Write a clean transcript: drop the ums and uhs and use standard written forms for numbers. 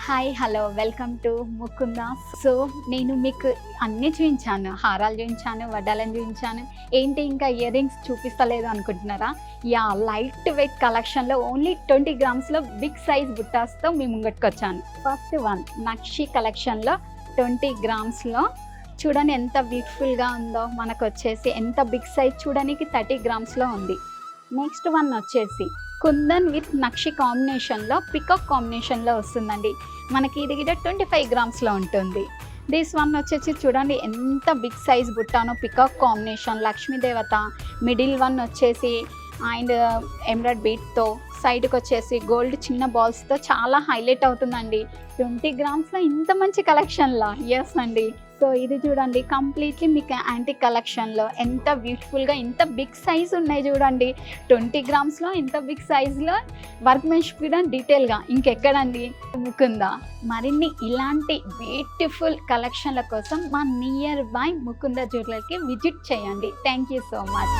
Hi hello welcome to Mukunda. So నేను మీకు అన్నీ చూపించాను, హారాలు చూపించాను, వడ్డాలను చూపించాను, ఏంటి ఇంకా ఇయర్ రింగ్స్ చూపిస్తలేదు అనుకుంటున్నారా? యా, లైట్ వెయిట్ కలెక్షన్లో ఓన్లీ 20 గ్రామ్స్లో బిగ్ సైజ్ బుట్టాస్తో మీ ముంగట్టుకు వచ్చాను. ఫస్ట్ వన్ నక్షి కలెక్షన్లో 20 గ్రామ్స్లో చూడండి ఎంత బ్యూటిఫుల్గా ఉందో. మనకు వచ్చేసి ఎంత బిగ్ సైజ్ చూడడానికి 30 గ్రామ్స్లో ఉంది. నెక్స్ట్ వన్ వచ్చేసి కుందన్ విత్ నక్షి కాంబినేషన్లో పికాక్ కాంబినేషన్లో వస్తుందండి. మనకి ఇది కూడా 25 గ్రామ్స్లో ఉంటుంది. దిస్ వన్ వచ్చేసి చూడండి ఎంత బిగ్ సైజ్ బుట్టానో, పికాక్ కాంబినేషన్, లక్ష్మీదేవత, మిడిల్ వన్ వచ్చేసి అండ్ ఎమరాల్డ్ బీట్తో, సైడ్కి వచ్చేసి గోల్డ్ చిన్న బాల్స్తో చాలా హైలైట్ అవుతుందండి. 20 గ్రామ్స్లో ఇంత మంచి కలెక్షన్లా? ఎస్ అండి. సో ఇది చూడండి కంప్లీట్లీ మీకు యాంటిక్ కలెక్షన్లో ఎంత బ్యూటిఫుల్గా ఇంత బిగ్ సైజ్ ఉన్నాయి చూడండి. 20 గ్రామ్స్లో ఇంత బిగ్ సైజ్లో వర్క్మెన్షిప్ కూడా డీటెయిల్గా ఇంకెక్కడండి ముకుందా. మరిన్ని ఇలాంటి బ్యూటిఫుల్ కలెక్షన్ల కోసం మా నియర్ బై ముకుంద జ్యువెలర్కి విజిట్ చేయండి. Thank you so much.